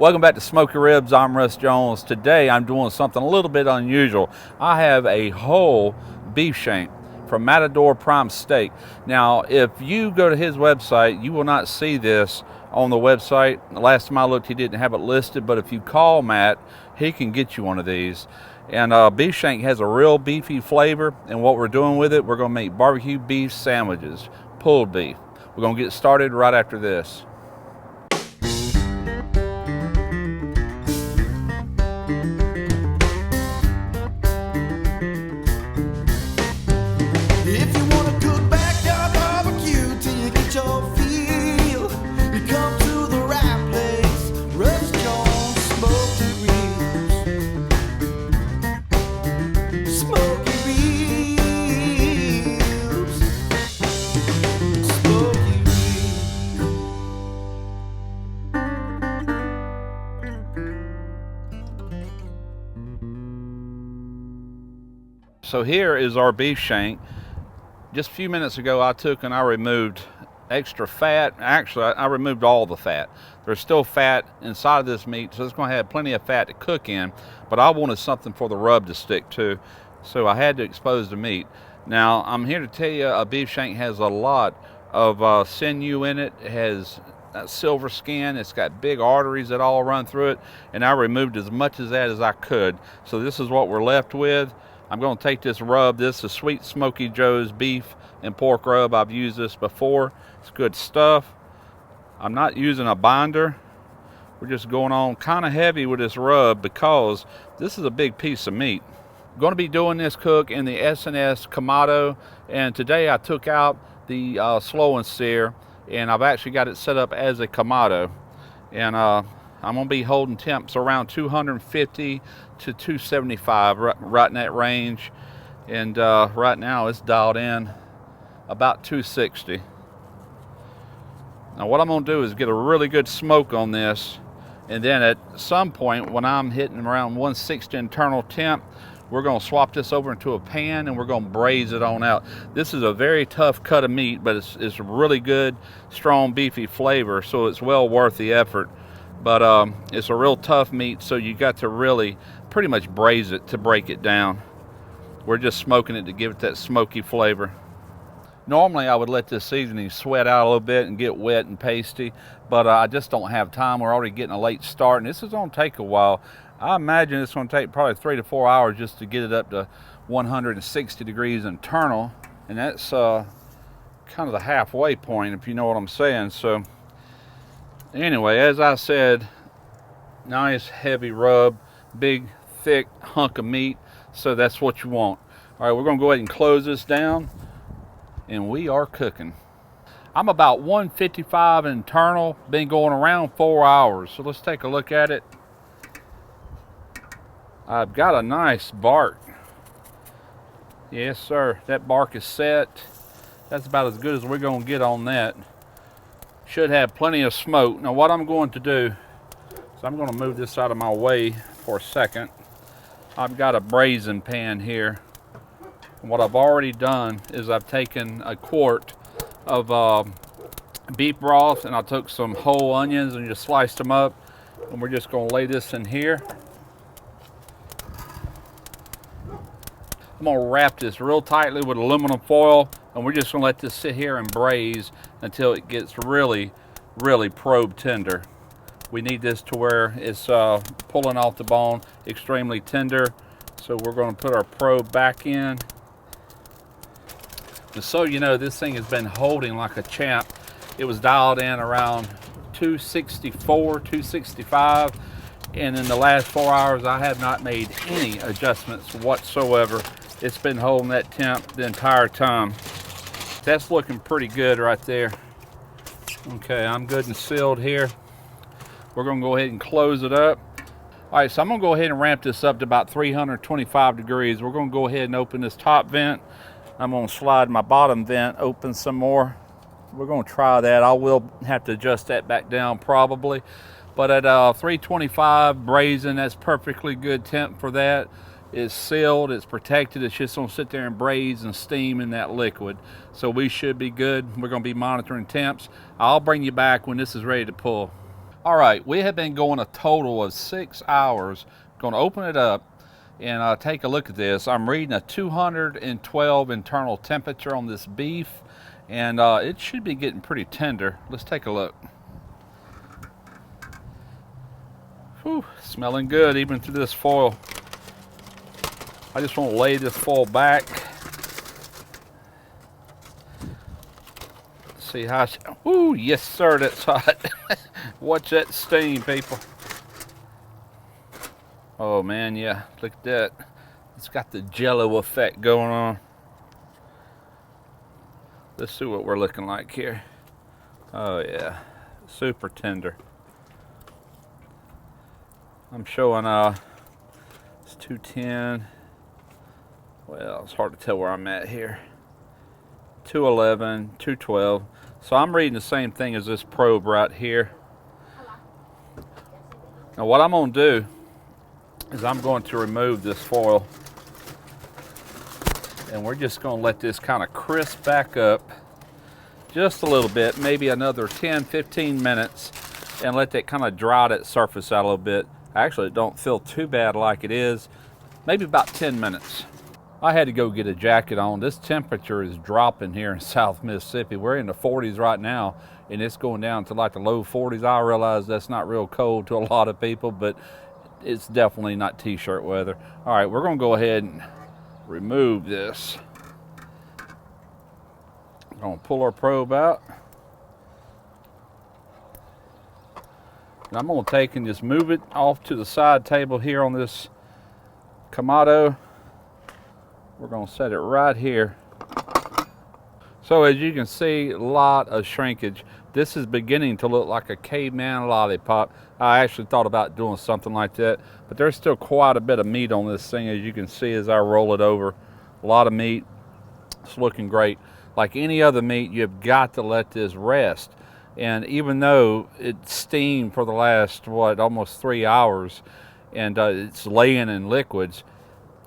Welcome back to Smoky Ribs. I'm Russ Jones. Today I'm doing something a little bit unusual. I have a whole beef shank from Matador Prime Steak. Now, if you go to his website, you will not see this on the website. The last time I looked, he didn't have it listed, but if you call Matt, he can get you one of these. And beef shank has a real beefy flavor, and what we're doing with it, we're going to make barbecue beef sandwiches, pulled beef. We're going to get started right after this. So here is our beef shank. Just a few minutes ago I took and I removed extra fat. Actually, I removed all the fat. There's still fat inside of this meat, so it's going to have plenty of fat to cook in, but I wanted something for the rub to stick to, so I had to expose the meat. Now, I'm here to tell you a beef shank has a lot of sinew in it. It has silver skin. It's got big arteries that all run through it, and I removed as much of that as I could. So this is what we're left with. I'm going to take this rub. This is Sweet Smoky Joe's beef and pork rub. I've used this before. It's good stuff. I'm not using a binder. We're just going on kind of heavy with this rub because this is a big piece of meat. I'm going to be doing this cook in the S&S Kamado, and today I took out the slow and sear, and I've actually got it set up as a Kamado. And I'm going to be holding temps around 250 to 275, right in that range. And right now it's dialed in about 260. Now what I'm going to do is get a really good smoke on this, and then at some point when I'm hitting around 160 internal temp, we're going to swap this over into a pan and we're going to braise it on out. This is a very tough cut of meat, but it's really good, strong, beefy flavor, so it's well worth the effort. But it's a real tough meat, so you got to really pretty much braise it to break it down. We're just smoking it to give it that smoky flavor. Normally I would let this seasoning sweat out a little bit and get wet and pasty, but I just don't have time. We're already getting a late start, and this is going to take a while. I imagine it's going to take probably 3 to 4 hours just to get it up to 160 degrees internal, and that's kind of the halfway point, if you know what I'm saying. So anyway, as I said, nice heavy rub, big thick hunk of meat, so that's what you want. All right, we're going to go ahead and close this down, and we are cooking. I'm about 155 internal, been going around 4 hours, so let's take a look at it. I've got a nice bark. Yes sir, that bark is set. That's about as good as we're going to get on that. Should have plenty of smoke. Now what I'm going to do is I'm going to move this out of my way for a second. I've got a braising pan here. And what I've already done is I've taken a quart of beef broth, and I took some whole onions and just sliced them up, and we're just going to lay this in here. I'm going to wrap this real tightly with aluminum foil, and we're just going to let this sit here and braise until it gets really, really probe tender. We need this to where it's pulling off the bone, extremely tender. So we're going to put our probe back in. And so you know, this thing has been holding like a champ. It was dialed in around 264, 265. And in the last 4 hours, I have not made any adjustments whatsoever. It's been holding that temp the entire time. That's looking pretty good right there. Okay, I'm good and sealed here. We're going to go ahead and close it up. All right, so I'm going to go ahead and ramp this up to about 325 degrees. We're going to go ahead and open this top vent. I'm going to slide my bottom vent open some more. We're going to try that. I will have to adjust that back down probably. But at 325 braising, that's perfectly good temp for that. It's sealed, it's protected, it's just gonna sit there and braise and steam in that liquid. So we should be good. We're gonna be monitoring temps. I'll bring you back when this is ready to pull. All right, we have been going a total of 6 hours. Going to open it up and take a look at this. I'm reading a 212 internal temperature on this beef, and it should be getting pretty tender. Let's take a look. Whew, smelling good even through this foil. I just want to lay this foil back. See how, ooh, yes sir, that's hot. Watch that steam, people. Oh man, yeah, look at that. It's got the jello effect going on. Let's see what we're looking like here. Oh yeah, super tender. I'm showing it's 210. Well, it's hard to tell where I'm at here. 211, 212. So I'm reading the same thing as this probe right here. Now what I'm going to do is I'm going to remove this foil, and we're just going to let this kind of crisp back up just a little bit, maybe another 10-15 minutes, and let that kind of dry that surface out a little bit. Actually, it don't feel too bad like it is. Maybe about 10 minutes. I had to go get a jacket on. This temperature is dropping here in South Mississippi. We're in the 40s right now, and it's going down to like the low 40s. I realize that's not real cold to a lot of people, but it's definitely not t-shirt weather. All right, we're gonna go ahead and remove this. I'm gonna pull our probe out. And I'm gonna take and just move it off to the side table here on this Kamado. We're going to set it right here. So as you can see, a lot of shrinkage. This is beginning to look like a Caveman lollipop. I actually thought about doing something like that, but there's still quite a bit of meat on this thing, as you can see as I roll it over. A lot of meat. It's looking great. Like any other meat, you've got to let this rest. And even though it steamed for the last, almost 3 hours, and it's laying in liquids,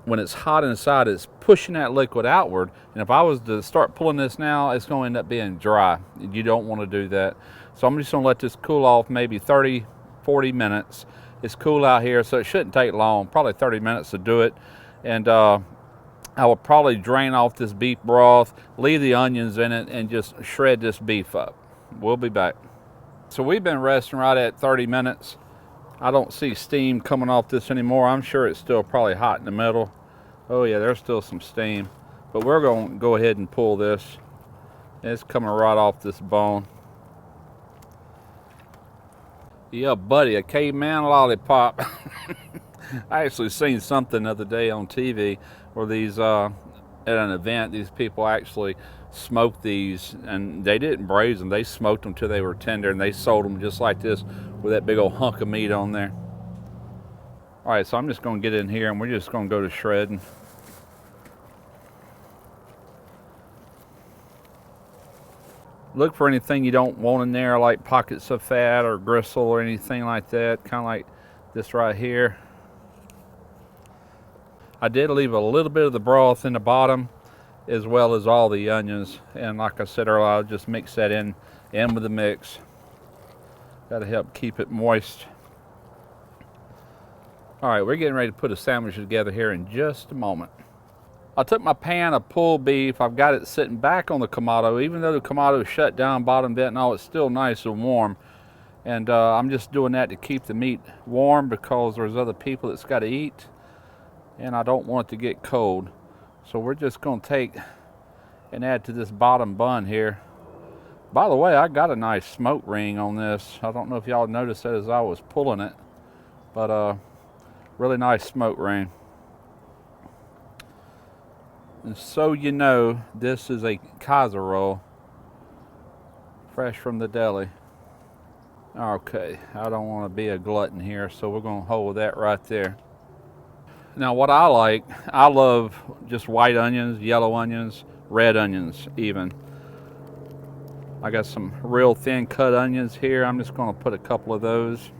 when it's hot inside, it's pushing that liquid outward. And if I was to start pulling this now, it's going to end up being dry. You don't want to do that. So I'm just going to let this cool off maybe 30-40 minutes. It's cool out here, so it shouldn't take long, probably 30 minutes to do it. And I will probably drain off this beef broth, leave the onions in it, and just shred this beef up. We'll be back. So we've been resting right at 30 minutes. I don't see steam coming off this anymore. I'm sure it's still probably hot in the middle. Oh yeah, there's still some steam. But we're going to go ahead and pull this. It's coming right off this bone. Yeah, buddy, a Caveman lollipop. I actually seen something the other day on TV where these, at an event, these people actually smoked these, and they didn't braise them. They smoked them till they were tender, and they sold them just like this with that big old hunk of meat on there. All right, so I'm just going to get in here, and we're just going to go to shredding. Look for anything you don't want in there, like pockets of fat or gristle or anything like that, kind of like this right here. I did leave a little bit of the broth in the bottom, as well as all the onions, and like I said earlier, I'll just mix that in with the mix. Got to help keep it moist. All right, we're getting ready to put a sandwich together here in just a moment. I took my pan of pulled beef. I've got it sitting back on the Kamado. Even though the Kamado is shut down, bottom bit and all, it's still nice and warm. And I'm just doing that to keep the meat warm because there's other people that's got to eat, and I don't want it to get cold. So we're just going to take and add to this bottom bun here. By the way, I got a nice smoke ring on this. I don't know if y'all noticed that as I was pulling it, but really nice smoke ring. And so you know, this is a Kaiser roll, fresh from the deli. Okay, I don't want to be a glutton here, so we're going to hold that right there. Now what I love just white onions, yellow onions, red onions even. I got some real thin cut onions here. I'm just going to put a couple of those.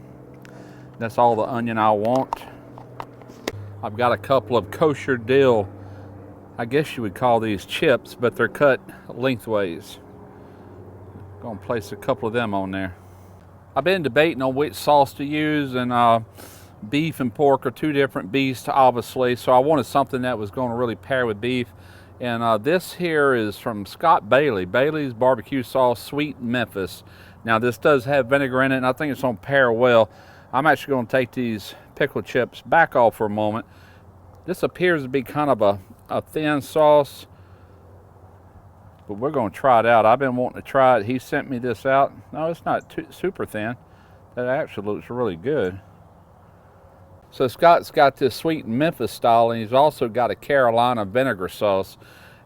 That's all the onion I want. I've got a couple of kosher dill, I guess you would call these chips, but they're cut lengthways. Going to place a couple of them on there. I've been debating on which sauce to use, and beef and pork are two different beasts, obviously, so I wanted something that was going to really pair with beef. And this here is from Scott Bailey's barbecue sauce, Sweet Memphis. Now this does have vinegar in it, and I think it's going to pair well. I'm actually going to take these pickle chips back off for a moment. This appears to be kind of a thin sauce, but we're going to try it out. I've been wanting to try it. He sent me this out. No, it's not super thin. That actually looks really good. So Scott's got this Sweet Memphis style, and he's also got a Carolina vinegar sauce.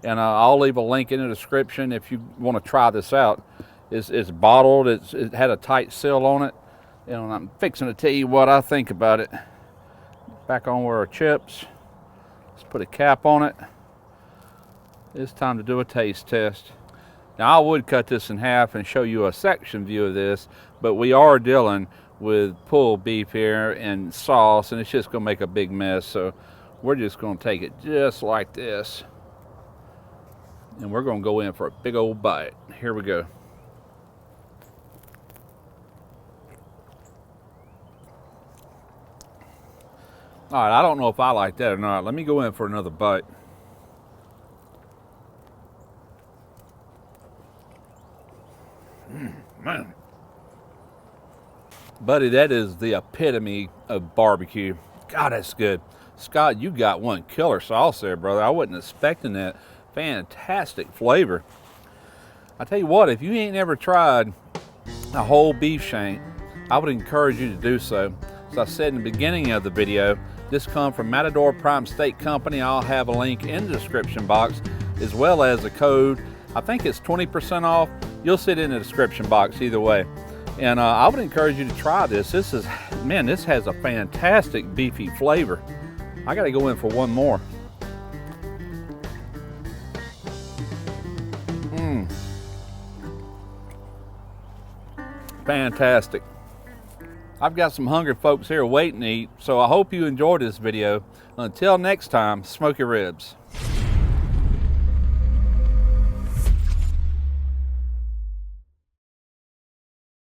And I'll leave a link in the description if you want to try this out. It's bottled. It had a tight seal on it. And I'm fixing to tell you what I think about it. Back on with our chips. Let's put a cap on it. It's time to do a taste test. Now I would cut this in half and show you a section view of this, but we are dealing with pulled beef here and sauce, and it's just going to make a big mess, so we're just going to take it just like this, and we're going to go in for a big old bite. Here we go. All right, I don't know if I like that or not. Let me go in for another bite. Man. Buddy, that is the epitome of barbecue. God, that's good. Scott, you got one killer sauce there, brother. I wasn't expecting that. Fantastic flavor. I tell you what, if you ain't never tried a whole beef shank, I would encourage you to do so. As I said in the beginning of the video, this comes from Matador Prime Steak Company. I'll have a link in the description box, as well as a code. I think it's 20% off. You'll see it in the description box either way. And I would encourage you to try this. This has a fantastic beefy flavor. I got to go in for one more. Fantastic. I've got some hungry folks here waiting to eat, so I hope you enjoyed this video. Until next time, smoke your ribs.